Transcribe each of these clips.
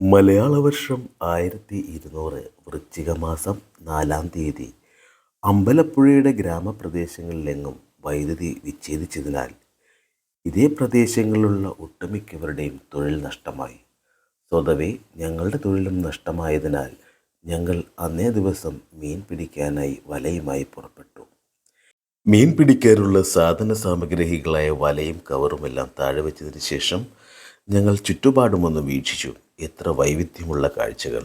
മലയാള വർഷം 1200 വൃശ്ചിക മാസം 4-ാം തീയതി അമ്പലപ്പുഴയുടെ ഗ്രാമപ്രദേശങ്ങളിലെങ്ങും വൈദ്യുതി വിച്ഛേദിച്ചതിനാൽ ഇതേ പ്രദേശങ്ങളിലുള്ള ഒട്ടുമിക്കവരുടെയും തൊഴിൽ നഷ്ടമായി. സ്വതവേ ഞങ്ങളുടെ തൊഴിലും നഷ്ടമായതിനാൽ ഞങ്ങൾ അന്നേ ദിവസം മീൻ പിടിക്കാനായി വലയുമായി പുറപ്പെട്ടു. മീൻ പിടിക്കാനുള്ള സാധന സാമഗ്രികളായ വലയും കവറുമെല്ലാം താഴെ വെച്ചതിന് ശേഷം ഞങ്ങൾ ചുറ്റുപാടുമൊന്ന് വീക്ഷിച്ചു. എത്ര വൈവിധ്യമുള്ള കാഴ്ചകൾ!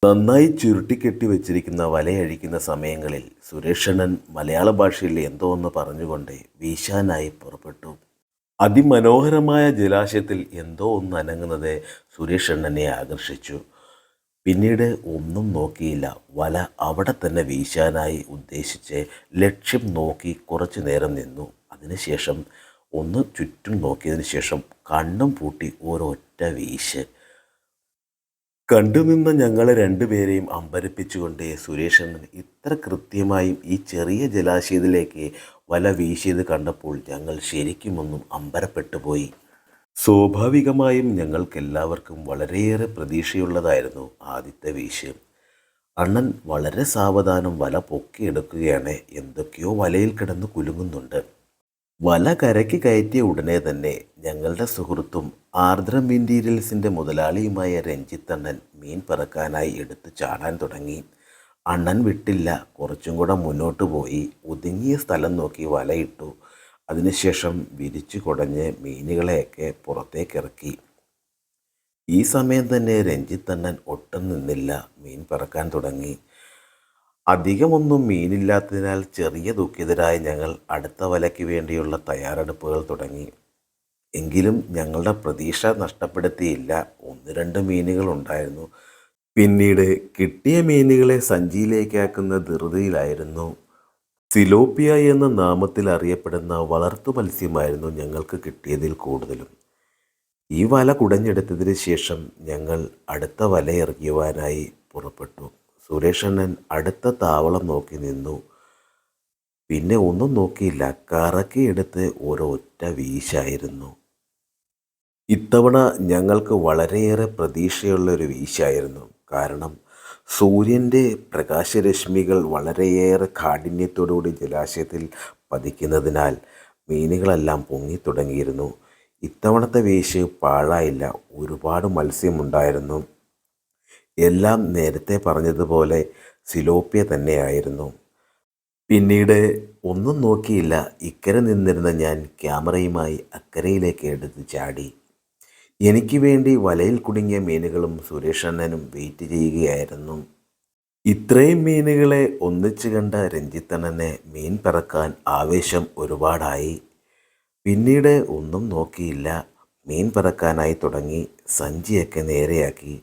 നന്നായി ചുരുട്ടിക്കെട്ടി വെച്ചിരിക്കുന്ന വലയഴിക്കുന്ന സമയങ്ങളിൽ സുരേഷണ്ണൻ മലയാള ഭാഷയിൽ എന്തോ ഒന്ന് പറഞ്ഞുകൊണ്ട് വീശാനായി പുറപ്പെട്ടു. അതിമനോഹരമായ ജലാശയത്തിൽ എന്തോ ഒന്ന് അനങ്ങുന്നത് സുരേഷണ്ണനെ ആകർഷിച്ചു. പിന്നീട് ഒന്നും നോക്കിയില്ല. വല അവിടെ തന്നെ വീശാനായി ഉദ്ദേശിച്ച് ലക്ഷ്യം നോക്കി കുറച്ചു നേരം നിന്നു. അതിനുശേഷം ഒന്ന് ചുറ്റും നോക്കിയതിന് ശേഷം കണ്ണും പൂട്ടി ഒരൊറ്റ വീശ്. കണ്ടുനിന്ന ഞങ്ങളെ രണ്ടുപേരെയും അമ്പരപ്പിച്ചുകൊണ്ട് സുരേഷണ്ണൻ ഇത്ര കൃത്യമായും ഈ ചെറിയ ജലാശയത്തിലേക്ക് വല വീശിയത് കണ്ടപ്പോൾ ഞങ്ങൾ ശരിക്കുമൊന്നും അമ്പരപ്പെട്ടുപോയി. സ്വാഭാവികമായും ഞങ്ങൾക്കെല്ലാവർക്കും വളരെയേറെ പ്രതീക്ഷയുള്ളതായിരുന്നു ആദ്യത്തെ വീശ്. അണ്ണൻ വളരെ സാവധാനം വല പൊക്കിയെടുക്കുകയാണ്. എന്തൊക്കെയോ വലയിൽ കിടന്ന് കുലുങ്ങുന്നുണ്ട്. വല കരയ്ക്ക് കയറ്റിയ ഉടനെ തന്നെ ഞങ്ങളുടെ സുഹൃത്തും ആർദ്രം ഇൻറ്റീരിയൽസിൻ്റെ മുതലാളിയുമായ രഞ്ജിത്തണ്ണൻ മീൻ പറക്കാനായി എടുത്ത് ചാടാൻ തുടങ്ങി. അണ്ണൻ വിട്ടില്ല. കുറച്ചും കൂടെ മുന്നോട്ട് പോയി ഒതുങ്ങിയ സ്ഥലം നോക്കി വലയിട്ടു. അതിനുശേഷം വിരിച്ചു കുടഞ്ഞ് മീനുകളെയൊക്കെ പുറത്തേക്കിറക്കി. ഈ സമയം തന്നെ രഞ്ജിത്തണ്ണൻ ഒട്ടും നിന്നില്ല. മീൻ പറക്കാൻ തുടങ്ങി. അധികമൊന്നും മീനില്ലാത്തതിനാൽ ചെറിയ ദുഃഖിതരായ ഞങ്ങൾ അടുത്ത വലയ്ക്ക് വേണ്ടിയുള്ള തയ്യാറെടുപ്പുകൾ തുടങ്ങി. എങ്കിലും ഞങ്ങളുടെ പ്രതീക്ഷ നഷ്ടപ്പെടുത്തിയില്ല. 1-2 മീനുകൾ ഉണ്ടായിരുന്നു. പിന്നീട് കിട്ടിയ മീനുകളെ സഞ്ചിയിലേക്കാക്കുന്ന ധൃതിയിലായിരുന്നു. സിലോപ്പിയ എന്ന നാമത്തിൽ അറിയപ്പെടുന്ന വളർത്തു മത്സ്യമായിരുന്നു ഞങ്ങൾക്ക് കിട്ടിയതിൽ കൂടുതലും. ഈ വല കുടഞ്ഞെടുത്തതിന് ശേഷം ഞങ്ങൾ അടുത്ത വല എറിയുവാനായി പുറപ്പെട്ടു. സുരേഷണ്ണൻ അടുത്ത താവളം നോക്കി നിന്നു. പിന്നെ ഒന്നും നോക്കിയില്ല. കറക്കിയെടുത്ത് ഒരൊറ്റ വീശായിരുന്നു. ഇത്തവണ ഞങ്ങൾക്ക് വളരെയേറെ പ്രതീക്ഷയുള്ളൊരു വീശായിരുന്നു. കാരണം സൂര്യൻ്റെ പ്രകാശരശ്മികൾ വളരെയേറെ കാഠിന്യത്തോടുകൂടി ജലാശയത്തിൽ പതിക്കുന്നതിനാൽ മീനുകളെല്ലാം പൊങ്ങിത്തുടങ്ങിയിരുന്നു. ഇത്തവണത്തെ വീശ് പാഴായില്ല. ഒരുപാട് മത്സ്യമുണ്ടായിരുന്നു. എല്ലാം നേരത്തെ പറഞ്ഞതുപോലെ സിലോപ്പിയ തന്നെയായിരുന്നു. പിന്നീട് ഒന്നും നോക്കിയില്ല. ഇക്കരെ നിന്നിരുന്ന ഞാൻ ക്യാമറയുമായി അക്കരയിലേക്ക് എടുത്ത് ചാടി. എനിക്ക് വേണ്ടി വലയിൽ കുടുങ്ങിയ മീനുകളും സുരേഷണ്ണനും വെയിറ്റ് ചെയ്യുകയായിരുന്നു. ഇത്രയും മീനുകളെ ഒന്നിച്ചു കണ്ട രഞ്ജിത്തണ്ണന് മീൻ പറക്കാൻ ആവേശം ഒരുപാടായി. പിന്നീട് ഒന്നും നോക്കിയില്ല. മീൻ പറക്കാനായി തുടങ്ങി. സഞ്ചിയൊക്കെ നേരെയാക്കി.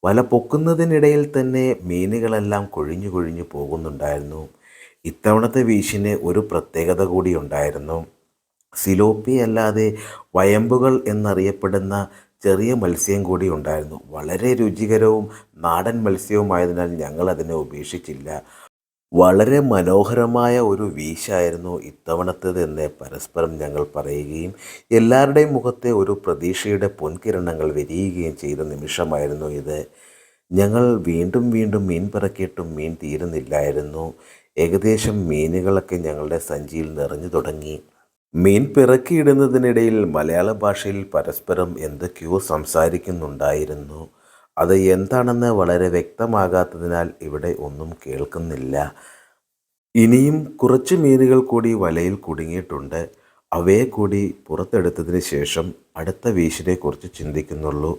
വല പൊക്കുന്നതിനിടയിൽ തന്നെ മീനുകളെല്ലാം കൊഴിഞ്ഞു കൊഴിഞ്ഞു പോകുന്നുണ്ടായിരുന്നു. ഇത്തവണത്തെ വീശിന് ഒരു പ്രത്യേകത കൂടി ഉണ്ടായിരുന്നു. സിലോപ്പി അല്ലാതെ വയമ്പുകൾ എന്നറിയപ്പെടുന്ന ചെറിയ മത്സ്യം കൂടി ഉണ്ടായിരുന്നു. വളരെ രുചികരവും നാടൻ മത്സ്യവുമായതിനാൽ ഞങ്ങൾ അതിനെ ഉപേക്ഷിച്ചില്ല. വളരെ മനോഹരമായ ഒരു വീശായിരുന്നു ഇത്തവണത്തേതെന്ന് പരസ്പരം ഞങ്ങൾ പറയുകയും എല്ലാവരുടെയും മുഖത്തെ ഒരു പ്രതീക്ഷയുടെ പൊൻകിരണങ്ങൾ വിരിയുകയും ചെയ്ത നിമിഷമായിരുന്നു ഇത്. ഞങ്ങൾ വീണ്ടും വീണ്ടും മീൻ പറക്കിയിട്ടും മീൻ തീരുന്നില്ലായിരുന്നു. ഏകദേശം മീനുകളൊക്കെ ഞങ്ങളുടെ സഞ്ചിയിൽ നിറഞ്ഞു തുടങ്ങി. മീൻ പിറക്കിയിടുന്നതിനിടയിൽ മലയാള ഭാഷയിൽ പരസ്പരം എന്തൊക്കെയോ സംസാരിക്കുന്നുണ്ടായിരുന്നു. അത് എന്താണെന്ന് വളരെ വ്യക്തമാകാത്തതിനാൽ ഇവിടെ ഒന്നും കേൾക്കുന്നില്ല. ഇനിയും കുറച്ച് മീനുകൾ കൂടി വലയിൽ കുടുങ്ങിയിട്ടുണ്ട്. അവയെ കൂടി പുറത്തെടുത്തതിന് ശേഷം അടുത്ത വീശിനെക്കുറിച്ച് ചിന്തിക്കുന്നുള്ളൂ.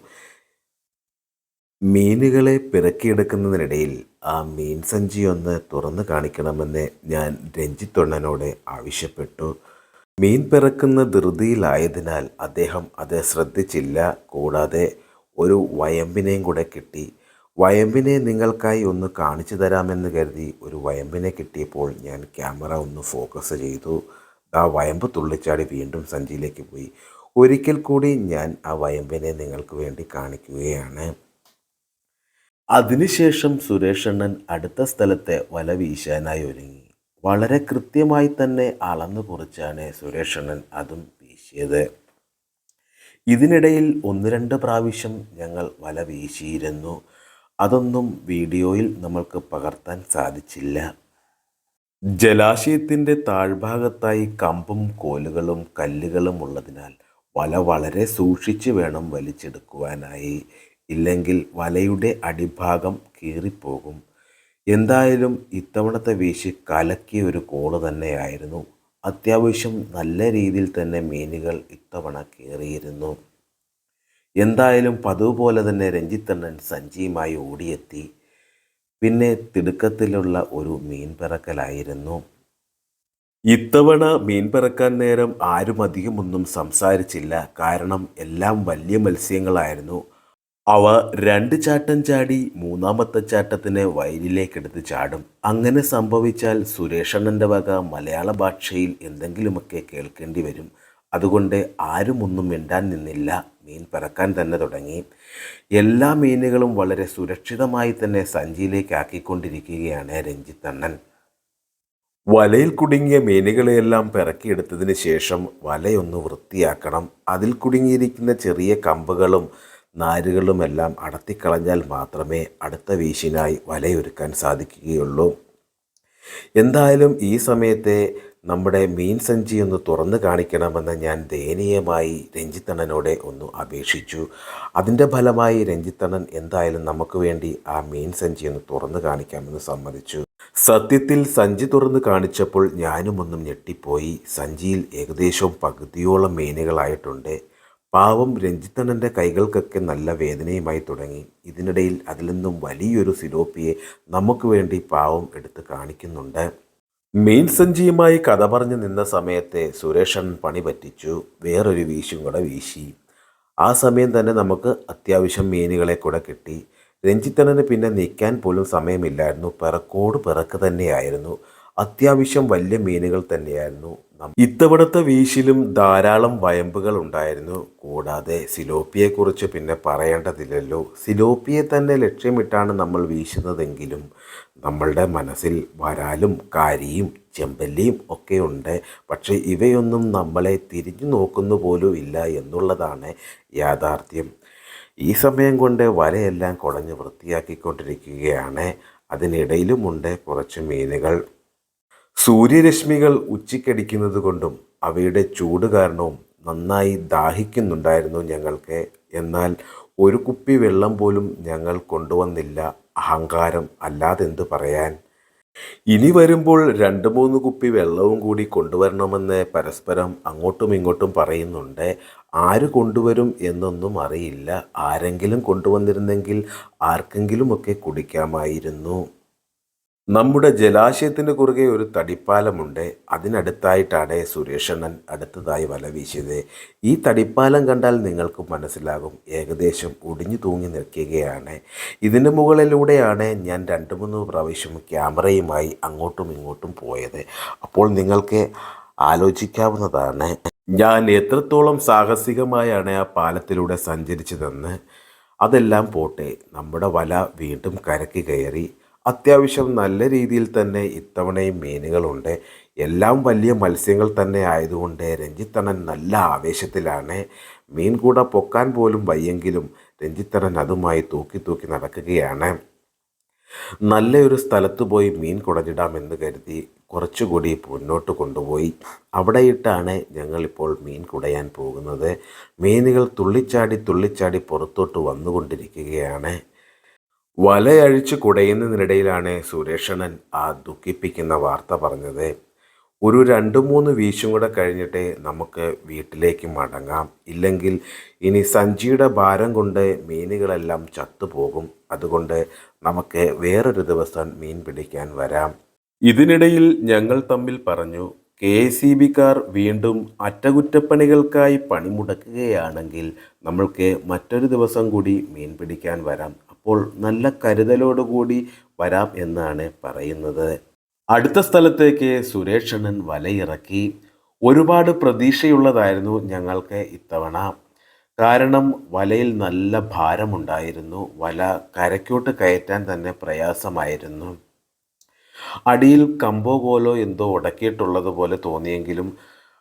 മീനുകളെ പിറക്കിയെടുക്കുന്നതിനിടയിൽ ആ മീൻ സഞ്ചി ഒന്ന് തുറന്നു കാണിക്കണമെന്ന് ഞാൻ രഞ്ജിത്തൊണ്ണനോട് ആവശ്യപ്പെട്ടു. മീൻ പിറക്കുന്ന ധൃതിയിലായതിനാൽ അദ്ദേഹം അത് ശ്രദ്ധിച്ചില്ല. കൂടാതെ ഒരു വയമ്പിനെയും കൂടെ കിട്ടി. വയമ്പിനെ നിങ്ങൾക്കായി ഒന്ന് കാണിച്ചു തരാമെന്ന് കരുതി ഒരു വയമ്പിനെ കിട്ടിയപ്പോൾ ഞാൻ ക്യാമറ ഒന്ന് ഫോക്കസ് ചെയ്തു. ആ വയമ്പ് തുള്ളിച്ചാടി വീണ്ടും സഞ്ചിയിലേക്ക് പോയി. ഒരിക്കൽ കൂടി ഞാൻ ആ വയമ്പിനെ നിങ്ങൾക്ക് വേണ്ടി കാണിക്കുകയാണ്. അതിനുശേഷം സുരേഷണ്ണൻ അടുത്ത സ്ഥലത്തെ വല വീശാനായി ഒരുങ്ങി. വളരെ കൃത്യമായി തന്നെ അളന്നു കുറിച്ചാണ് സുരേഷണ്ണൻ അതും വീശിയത്. ഇതിനിടയിൽ ഒന്ന് രണ്ട് പ്രാവശ്യം ഞങ്ങൾ വല വീശിയിരുന്നു. അതൊന്നും വീഡിയോയിൽ നമ്മൾക്ക് പകർത്താൻ സാധിച്ചില്ല. ജലാശയത്തിൻ്റെ താഴ്ഭാഗത്തായി കമ്പും കോലുകളും കല്ലുകളും ഉള്ളതിനാൽ വല വളരെ സൂക്ഷിച്ച് വേണം വലിച്ചെടുക്കുവാനായി. ഇല്ലെങ്കിൽ വലയുടെ അടിഭാഗം കീറിപ്പോകും. എന്തായാലും ഇത്തവണത്തെ വീശി കലക്കിയ ഒരു കോള് തന്നെയായിരുന്നു. അത്യാവശ്യം നല്ല രീതിയിൽ തന്നെ മീനുകൾ ഇത്തവണ കയറിയിരുന്നു. എന്തായാലും പതിവ് പോലെ തന്നെ രഞ്ജിത്തണ്ണൻ സഞ്ചിയുമായി ഓടിയെത്തി. പിന്നെ തിടുക്കത്തിലുള്ള ഒരു മീൻ പിറക്കലായിരുന്നു. ഇത്തവണ മീൻ പിറക്കാൻ നേരം ആരും അധികമൊന്നും സംസാരിച്ചില്ല. കാരണം എല്ലാം വലിയ മത്സ്യങ്ങളായിരുന്നു. അവ രണ്ട് ചാട്ടം ചാടി മൂന്നാമത്തെ ചാട്ടത്തിന് വയലിലേക്കെടുത്ത് ചാടും. അങ്ങനെ സംഭവിച്ചാൽ സുരേഷണ്ണൻ്റെ വക മലയാള ഭാഷയിൽ എന്തെങ്കിലുമൊക്കെ കേൾക്കേണ്ടി വരും. അതുകൊണ്ട് ആരും ഒന്നും മിണ്ടാൻ നിന്നില്ല. മീൻ പിറക്കാൻ തന്നെ തുടങ്ങി. എല്ലാ മീനുകളും വളരെ സുരക്ഷിതമായി തന്നെ സഞ്ചിയിലേക്ക് ആക്കിക്കൊണ്ടിരിക്കുകയാണ് രഞ്ജിത്തണ്ണൻ. വലയിൽ കുടുങ്ങിയ മീനുകളെയെല്ലാം പിറക്കിയെടുത്തതിന് ശേഷം വലയൊന്ന് വൃത്തിയാക്കണം. അതിൽ കുടുങ്ങിയിരിക്കുന്ന ചെറിയ കമ്പുകളും നാരുകളുമെല്ലാം അടർത്തിക്കളഞ്ഞാൽ മാത്രമേ അടുത്ത വീശിനായി വലയൊരുക്കാൻ സാധിക്കുകയുള്ളൂ. എന്തായാലും ഈ സമയത്തെ നമ്മുടെ മീൻ സഞ്ചി ഒന്ന് തുറന്ന് കാണിക്കണമെന്ന് ഞാൻ ദയനീയമായി രഞ്ജിത്തണ്ണനോട് ഒന്ന് അപേക്ഷിച്ചു. അതിൻ്റെ ഫലമായി രഞ്ജിത്തണ്ണൻ എന്തായാലും നമുക്ക് വേണ്ടി ആ മീൻ സഞ്ചി ഒന്ന് തുറന്ന് കാണിക്കാമെന്ന് സമ്മതിച്ചു. സത്യത്തിൽ സഞ്ചി തുറന്ന് കാണിച്ചപ്പോൾ ഞാനും ഒന്നും ഞെട്ടിപ്പോയി. സഞ്ചിയിൽ ഏകദേശം പകുതിയോളം മീനുകളായിട്ടുണ്ട്. പാവം രഞ്ജിത്തണ്ണൻ്റെ കൈകൾക്കൊക്കെ നല്ല വേദനയുമായി തുടങ്ങി. ഇതിനിടയിൽ അതിൽ നിന്നും വലിയൊരു സിലോപ്പിയെ നമുക്ക് വേണ്ടി പാവം എടുത്ത് കാണിക്കുന്നുണ്ട്. മീൻ സഞ്ചിയുമായി കഥ പറഞ്ഞു നിന്ന സമയത്തെ സുരേഷൻ പണി പറ്റിച്ചു. വേറൊരു വീശും കൂടെ വീശി. ആ സമയം തന്നെ നമുക്ക് അത്യാവശ്യം മീനുകളെ കൂടെ കിട്ടി. രഞ്ജിത്തണ്ണന് പിന്നെ നിൽക്കാൻ പോലും സമയമില്ലായിരുന്നു. പിറക്കോട് പിറക്ക് തന്നെയായിരുന്നു. അത്യാവശ്യം വലിയ മീനുകൾ തന്നെയായിരുന്നു. ഇത്തവണത്തെ വീശിലും ധാരാളം വയമ്പുകൾ ഉണ്ടായിരുന്നു. കൂടാതെ സിലോപ്പിയെക്കുറിച്ച് പിന്നെ പറയേണ്ടതില്ലല്ലോ. സിലോപ്പിയെ തന്നെ ലക്ഷ്യമിട്ടാണ് നമ്മൾ വീശുന്നതെങ്കിലും നമ്മളുടെ മനസ്സിൽ വരാലും കാരിയും ചെമ്പല്ലിയും ഒക്കെ ഉണ്ട്. പക്ഷേ ഇവയൊന്നും നമ്മളെ തിരിഞ്ഞു നോക്കുന്നു പോലും ഇല്ല എന്നുള്ളതാണ് യാഥാർത്ഥ്യം. ഈ സമയം കൊണ്ട് വലയെല്ലാം കുടഞ്ഞ് വൃത്തിയാക്കിക്കൊണ്ടിരിക്കുകയാണ്. അതിനിടയിലുമുണ്ട് കുറച്ച് മീനുകൾ. സൂര്യരശ്മികൾ ഉച്ചിക്കടിക്കുന്നത് കൊണ്ടും അവയുടെ ചൂട് കാരണവും നന്നായി ദാഹിക്കുന്നുണ്ടായിരുന്നു ഞങ്ങൾക്ക്. എന്നാൽ ഒരു കുപ്പി വെള്ളം പോലും ഞങ്ങൾ കൊണ്ടുവന്നില്ല. അഹങ്കാരം അല്ലാതെന്തു പറയാൻ. ഇനി വരുമ്പോൾ 2-3 കുപ്പി വെള്ളവും കൂടി കൊണ്ടുവരണമെന്ന് പരസ്പരം അങ്ങോട്ടും ഇങ്ങോട്ടും പറയുന്നുണ്ട്. ആര് കൊണ്ടുവരും എന്നൊന്നും അറിയില്ല. ആരെങ്കിലും കൊണ്ടുവന്നിരുന്നെങ്കിൽ ആർക്കെങ്കിലുമൊക്കെ കുടിക്കാമായിരുന്നു. നമ്മുടെ ജലാശയത്തിന് കുറുകെ ഒരു തടിപ്പാലമുണ്ട്. അതിനടുത്തായിട്ടാണ് സുരേഷണ്ണൻ അടുത്തതായി വല വീശിയത്. ഈ തടിപ്പാലം കണ്ടാൽ നിങ്ങൾക്ക് മനസ്സിലാകും, ഏകദേശം ഒടിഞ്ഞു തൂങ്ങി നിൽക്കുകയാണ്. ഇതിന് മുകളിലൂടെയാണ് ഞാൻ 2-3 പ്രാവശ്യം ക്യാമറയുമായി അങ്ങോട്ടും ഇങ്ങോട്ടും പോയത്. അപ്പോൾ നിങ്ങൾക്ക് ആലോചിക്കാവുന്നതാണ് ഞാൻ എത്രത്തോളം സാഹസികമായാണ് ആ പാലത്തിലൂടെ സഞ്ചരിച്ചതെന്ന്. അതെല്ലാം പോട്ടെ, നമ്മുടെ വല വീണ്ടും കരയ്ക്ക് കയറി. അത്യാവശ്യം നല്ല രീതിയിൽ തന്നെ ഇത്തവണയും മീനുകളുണ്ട്. എല്ലാം വലിയ മത്സ്യങ്ങൾ തന്നെ ആയതുകൊണ്ട് രഞ്ജിത്തണ്ണൻ നല്ല ആവേശത്തിലാണ്. മീൻ കൂടെ പൊക്കാൻ പോലും വയ്യെങ്കിലും രഞ്ജിത്തണ്ണൻ അതുമായി തൂക്കി തൂക്കി നടക്കുകയാണ്. നല്ലൊരു സ്ഥലത്ത് പോയി മീൻ കുടഞ്ഞിടാമെന്ന് കരുതി കുറച്ചുകൂടി മുന്നോട്ട് കൊണ്ടുപോയി. അവിടെയിട്ടാണ് ഞങ്ങളിപ്പോൾ മീൻ കുടയാൻ പോകുന്നത്. മീനുകൾ തുള്ളിച്ചാടി തുള്ളിച്ചാടി പുറത്തോട്ട് വന്നുകൊണ്ടിരിക്കുകയാണ്. വലയഴിച്ച് കുടയുന്നതിനിടയിലാണ് സുരേഷണ്ണൻ ആ ദുഃഖിപ്പിക്കുന്ന വാർത്ത പറഞ്ഞത്. ഒരു 2-3 വീശും കൂടെ കഴിഞ്ഞിട്ട് നമുക്ക് വീട്ടിലേക്ക് മടങ്ങാം. ഇല്ലെങ്കിൽ ഇനി സഞ്ചിയുടെ ഭാരം കൊണ്ട് മീനുകളെല്ലാം ചത്തുപോകും. അതുകൊണ്ട് നമുക്ക് വേറൊരു ദിവസം മീൻ പിടിക്കാൻ വരാം. ഇതിനിടയിൽ ഞങ്ങൾ തമ്മിൽ പറഞ്ഞു, KSEBക്കാർ വീണ്ടും അറ്റകുറ്റപ്പണികൾക്കായി പണിമുടക്കുകയാണെങ്കിൽ നമ്മൾക്ക് മറ്റൊരു ദിവസം കൂടി മീൻ പിടിക്കാൻ വരാം. അപ്പോൾ നല്ല കരുതലോടുകൂടി വരാം എന്നാണ് പറയുന്നത്. അടുത്ത സ്ഥലത്തേക്ക് സുരേഷണ്ണൻ വലയിറക്കി. ഒരുപാട് പ്രതീക്ഷയുള്ളതായിരുന്നു ഞങ്ങൾക്ക് ഇത്തവണ. കാരണം വലയിൽ നല്ല ഭാരമുണ്ടായിരുന്നു. വല കരയ്ക്കോട്ട് കയറ്റാൻ തന്നെ പ്രയാസമായിരുന്നു. അടിയിൽ കമ്പോ കോലോ എന്തോ ഉടക്കിയിട്ടുള്ളത് പോലെ തോന്നിയെങ്കിലും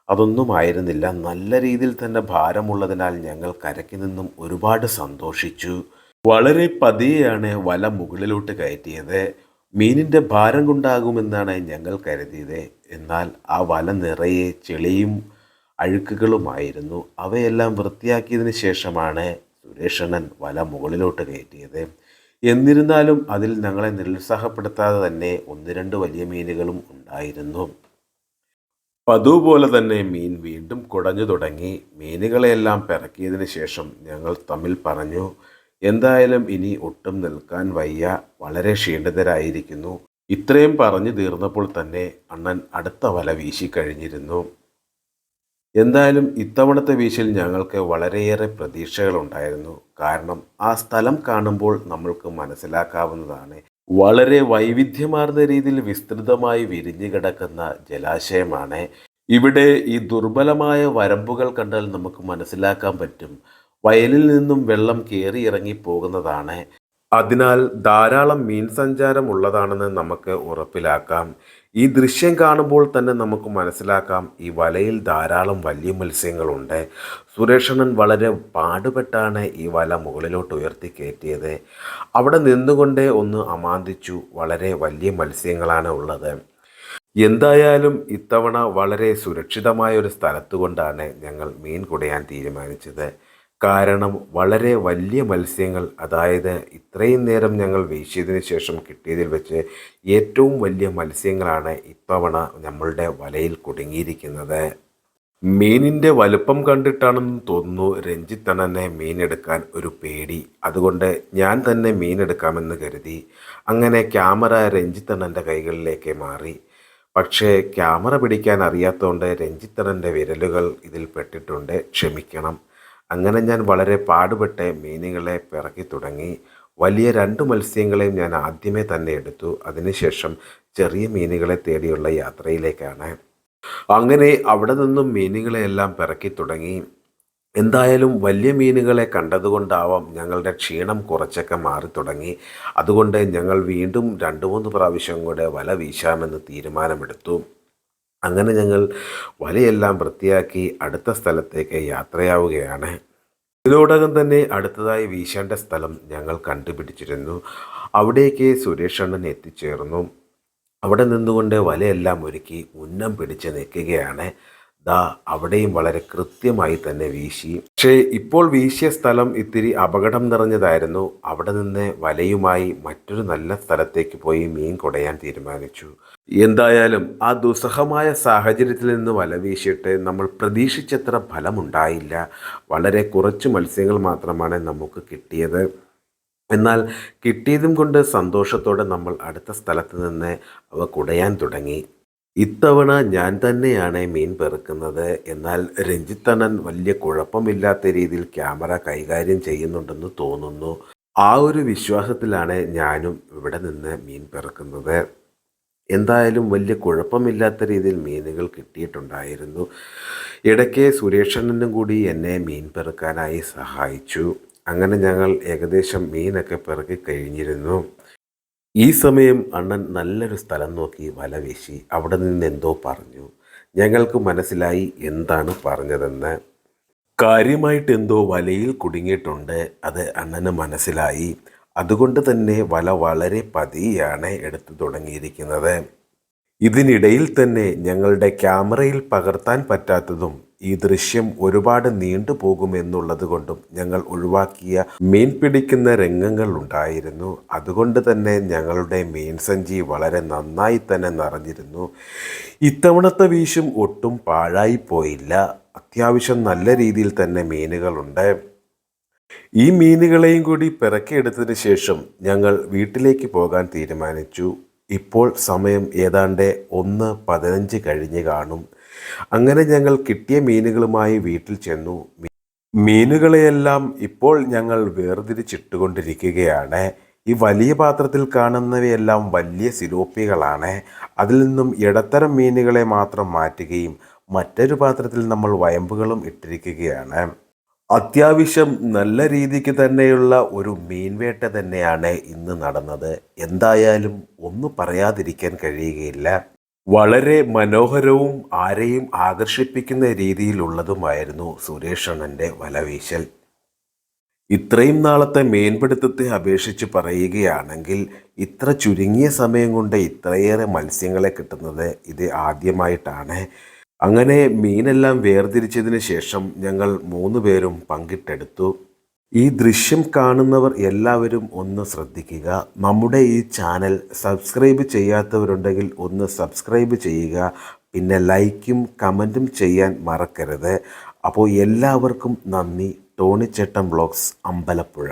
അതൊന്നും ആയിരുന്നില്ല. നല്ല രീതിയിൽ തന്നെ ഭാരമുള്ളതിനാൽ ഞങ്ങൾ കരയ്ക്ക് നിന്നും ഒരുപാട് സന്തോഷിച്ചു. വളരെ പതിയെയാണ് വല മുകളിലോട്ട് കയറ്റിയത്. മീനിൻ്റെ ഭാരം കൊണ്ടാകുമെന്നാണ് ഞങ്ങൾ കരുതിയത്. എന്നാൽ ആ വല നിറയെ ചെളിയും അഴുക്കുകളുമായിരുന്നു. അവയെല്ലാം വൃത്തിയാക്കിയതിന് ശേഷമാണ് സുരേഷണ്ണൻ വല മുകളിലോട്ട് കയറ്റിയത്. എന്നിരുന്നാലും അതിൽ ഞങ്ങളെ നിരുത്സാഹപ്പെടുത്താതെ തന്നെ ഒന്ന് രണ്ട് വലിയ മീനുകളും ഉണ്ടായിരുന്നു. അതുപോലെ തന്നെ മീൻ വീണ്ടും കുടഞ്ഞു തുടങ്ങി. മീനുകളെയെല്ലാം പിറക്കിയതിന് ശേഷം ഞങ്ങൾ തമ്മിൽ പറഞ്ഞു, എന്തായാലും ഇനി ഒട്ടും നിൽക്കാൻ വയ്യ, വളരെ ക്ഷീണിതരായിരിക്കുന്നു. ഇത്രയും പറഞ്ഞു തീർന്നപ്പോൾ തന്നെ അണ്ണൻ അടുത്ത വല വീശിക്കഴിഞ്ഞിരുന്നു. എന്തായാലും ഇത്തവണത്തെ വീശിൽ ഞങ്ങൾക്ക് വളരെയേറെ പ്രതീക്ഷകളുണ്ടായിരുന്നു. കാരണം ആ സ്ഥലം കാണുമ്പോൾ നമ്മൾക്ക് മനസ്സിലാക്കാവുന്നതാണ്, വളരെ വൈവിധ്യമാർന്ന രീതിയിൽ വിസ്തൃതമായി വിരിഞ്ഞു കിടക്കുന്ന ജലാശയമാണ്. ഇവിടെ ഈ ദുർബലമായ വരമ്പുകൾ കണ്ടാൽ നമുക്ക് മനസ്സിലാക്കാൻ പറ്റും, വയലിൽ നിന്നും വെള്ളം കയറി ഇറങ്ങി പോകുന്നതാണ്. അതിനാൽ ധാരാളം മീൻ സഞ്ചാരം ഉള്ളതാണെന്ന് നമുക്ക് ഉറപ്പിലാക്കാം. ഈ ദൃശ്യം കാണുമ്പോൾ തന്നെ നമുക്ക് മനസ്സിലാക്കാം, ഈ വലയിൽ ധാരാളം വലിയ മത്സ്യങ്ങളുണ്ട്. സുരേഷണ്ണൻ വളരെ പാടുപെട്ടാണ് ഈ വല മുകളിലോട്ട് ഉയർത്തി കയറ്റിയത്. അവിടെ നിന്നുകൊണ്ടേ ഒന്ന് അമാന്തിച്ചു, വളരെ വലിയ മത്സ്യങ്ങളാണ് ഉള്ളത്. എന്തായാലും ഇത്തവണ വളരെ സുരക്ഷിതമായ ഒരു സ്ഥലത്തുകൊണ്ടാണ് ഞങ്ങൾ മീൻ കുടയാൻ തീരുമാനിച്ചത്. കാരണം വളരെ വലിയ മത്സ്യങ്ങൾ, അതായത് ഇത്രയും നേരം ഞങ്ങൾ വീശിയതിന് ശേഷം കിട്ടിയതിൽ വെച്ച് ഏറ്റവും വലിയ മത്സ്യങ്ങളാണ് ഇത്തവണ നമ്മളുടെ വലയിൽ കുടുങ്ങിയിരിക്കുന്നത്. മീനിൻ്റെ വലുപ്പം കണ്ടിട്ടാണെന്ന് തോന്നുന്നു രഞ്ജിത്തണ്ണനെ മീനെടുക്കാൻ ഒരു പേടി. അതുകൊണ്ട് ഞാൻ തന്നെ മീനെടുക്കാമെന്ന് കരുതി. അങ്ങനെ ക്യാമറ രഞ്ജിത്തണ്ണൻ്റെ കൈകളിലേക്ക് മാറി. പക്ഷേ ക്യാമറ പിടിക്കാൻ അറിയാത്തതുകൊണ്ട് രഞ്ജിത്തണ്ണൻ്റെ വിരലുകൾ ഇതിൽ പെട്ടിട്ടുണ്ട്, ക്ഷമിക്കണം. അങ്ങനെ ഞാൻ വളരെ പാടുപെട്ട് മീനുകളെ പിറക്കി തുടങ്ങി. വലിയ 2 മത്സ്യങ്ങളെയും ഞാൻ ആദ്യമേ തന്നെ എടുത്തു. അതിനുശേഷം ചെറിയ മീനുകളെ തേടിയുള്ള യാത്രയിലേക്കാണ്. അങ്ങനെ അവിടെ നിന്നും മീനുകളെയെല്ലാം പിറക്കി തുടങ്ങി. എന്തായാലും വലിയ മീനുകളെ കണ്ടതുകൊണ്ടാവാം ഞങ്ങളുടെ ക്ഷീണം കുറച്ചൊക്കെ മാറി തുടങ്ങി. അതുകൊണ്ട് ഞങ്ങൾ വീണ്ടും 2-3 പ്രാവശ്യം കൂടെ വല വീശാമെന്ന് തീരുമാനമെടുത്തു. അങ്ങനെ ഞങ്ങൾ വലയെല്ലാം വൃത്തിയാക്കി അടുത്ത സ്ഥലത്തേക്ക് യാത്രയാവുകയാണ്. ഇതിനോടകം തന്നെ അടുത്തതായി വീശേണ്ട സ്ഥലം ഞങ്ങൾ കണ്ടുപിടിച്ചിരുന്നു. അവിടേക്ക് സുരേഷ് അണ്ണൻ എത്തിച്ചേർന്നു. അവിടെ നിന്നുകൊണ്ട് വലയെല്ലാം ഒരുക്കി ഉന്നം പിടിച്ച് നിൽക്കുകയാണ്. ദാ അവിടെയും വളരെ കൃത്യമായി തന്നെ വീശി. പക്ഷേ ഇപ്പോൾ വീശിയ സ്ഥലം ഇത്തിരി അപകടം നിറഞ്ഞതായിരുന്നു. അവിടെ നിന്ന് വലയുമായി മറ്റൊരു നല്ല സ്ഥലത്തേക്ക് പോയി മീൻ കുടയാൻ തീരുമാനിച്ചു. എന്തായാലും ആ ദുസ്സഹമായ സാഹചര്യത്തിൽ നിന്ന് വല വീശിയിട്ട് നമ്മൾ പ്രതീക്ഷിച്ചത്ര ഫലമുണ്ടായില്ല. വളരെ കുറച്ച് മത്സ്യങ്ങൾ മാത്രമാണ് നമുക്ക് കിട്ടിയത്. എന്നാൽ കിട്ടിയതും കൊണ്ട് സന്തോഷത്തോടെ നമ്മൾ അടുത്ത സ്ഥലത്ത് നിന്ന് അവ കുടയാൻ തുടങ്ങി. ഇത്തവണ ഞാൻ തന്നെയാണ് മീൻ പെറുക്കുന്നത്. എന്നാൽ രഞ്ജിത്തണ്ണൻ വലിയ കുഴപ്പമില്ലാത്ത രീതിയിൽ ക്യാമറ കൈകാര്യം ചെയ്യുന്നുണ്ടെന്ന് തോന്നുന്നു. ആ ഒരു വിശ്വാസത്തിലാണ് ഞാനും ഇവിടെ നിന്ന് മീൻ പെറുക്കുന്നത്. എന്തായാലും വലിയ കുഴപ്പമില്ലാത്ത രീതിയിൽ മീനുകൾ കിട്ടിയിട്ടുണ്ടായിരുന്നു. ഇടയ്ക്ക് സുരേഷണ്ണനും കൂടി എന്നെ മീൻ പെറുക്കാനായി സഹായിച്ചു. അങ്ങനെ ഞങ്ങൾ ഏകദേശം മീനൊക്കെ പെറുക്കി കഴിഞ്ഞിരുന്നു. ഈ സമയം അണ്ണൻ നല്ലൊരു സ്ഥലം നോക്കി വല വീശി. അവിടെ നിന്ന് എന്തോ പറഞ്ഞു. ഞങ്ങൾക്ക് മനസ്സിലായി എന്താണ് പറഞ്ഞതെന്ന്. കാര്യമായിട്ട് എന്തോ വലയിൽ കുടുങ്ങിയിട്ടുണ്ട്, അത് അണ്ണന് മനസ്സിലായി. അതുകൊണ്ട് തന്നെ വല വളരെ പതിയാണ് എടുത്തു തുടങ്ങിയിരിക്കുന്നത്. ഇതിനിടയിൽ തന്നെ ഞങ്ങളുടെ ക്യാമറയിൽ പകർത്താൻ പറ്റാത്തതും ഈ ദൃശ്യം ഒരുപാട് നീണ്ടുപോകുമെന്നുള്ളത് കൊണ്ടും ഞങ്ങൾ ഒഴിവാക്കിയ മീൻ പിടിക്കുന്ന രംഗങ്ങൾ ഉണ്ടായിരുന്നു. അതുകൊണ്ട് തന്നെ ഞങ്ങളുടെ മീൻ സഞ്ചി വളരെ നന്നായി തന്നെ നിറഞ്ഞിരുന്നു. ഇത്തവണത്തെ വീശും ഒട്ടും പാഴായിപ്പോയില്ല. അത്യാവശ്യം നല്ല രീതിയിൽ തന്നെ മീനുകളുണ്ട്. ഈ മീനുകളെയും കൂടി പിറക്കിയെടുത്തതിന് ശേഷം ഞങ്ങൾ വീട്ടിലേക്ക് പോകാൻ തീരുമാനിച്ചു. ഇപ്പോൾ സമയം ഏതാണ്ട് 1:15 കഴിഞ്ഞ് കാണും. അങ്ങനെ ഞങ്ങൾ കിട്ടിയ മീനുകളുമായി വീട്ടിൽ ചെന്നു. മീനുകളെയെല്ലാം ഇപ്പോൾ ഞങ്ങൾ വേർതിരിച്ചിട്ടുകൊണ്ടിരിക്കുകയാണ്. ഈ വലിയ പാത്രത്തിൽ കാണുന്നവയെല്ലാം വലിയ സിലോപ്പികളാണ്. അതിൽ നിന്നും ഇടത്തരം മീനുകളെ മാത്രം മാറ്റുകയും മറ്റൊരു പാത്രത്തിൽ നമ്മൾ വയമ്പുകളും ഇട്ടിരിക്കുകയാണ്. അത്യാവശ്യം നല്ല രീതിക്ക് തന്നെയുള്ള ഒരു മീൻവേട്ട തന്നെയാണ് ഇന്ന് നടന്നത്. എന്തായാലും ഒന്നും പറയാതിരിക്കാൻ കഴിയുകയില്ല. വളരെ മനോഹരവും ആരെയും ആകർഷിപ്പിക്കുന്ന രീതിയിലുള്ളതുമായിരുന്നു സുരേഷ് അണ്ണൻ്റെ വലവീശൽ. ഇത്രയും നാളത്തെ മീൻപിടുത്തത്തെ അപേക്ഷിച്ച് പറയുകയാണെങ്കിൽ ഇത്ര ചുരുങ്ങിയ സമയം കൊണ്ട് ഇത്രയേറെ മത്സ്യങ്ങളെ കിട്ടുന്നത് ഇത് ആദ്യമായിട്ടാണ്. അങ്ങനെ മീനെല്ലാം വേർതിരിച്ചതിന് ശേഷം ഞങ്ങൾ 3 പേരും പങ്കിട്ടെടുത്തു. ഈ ദൃശ്യം കാണുന്നവർ എല്ലാവരും ഒന്ന് ശ്രദ്ധിക്കുക. നമ്മുടെ ഈ ചാനൽ സബ്സ്ക്രൈബ് ചെയ്യാത്തവരുണ്ടെങ്കിൽ ഒന്ന് സബ്സ്ക്രൈബ് ചെയ്യുക. പിന്നെ ലൈക്കും കമൻറ്റും ചെയ്യാൻ മറക്കരുത്. അപ്പോൾ എല്ലാവർക്കും നന്ദി. ടോണിച്ചേട്ടൻ വ്ളോഗ്സ്, അമ്പലപ്പുഴ.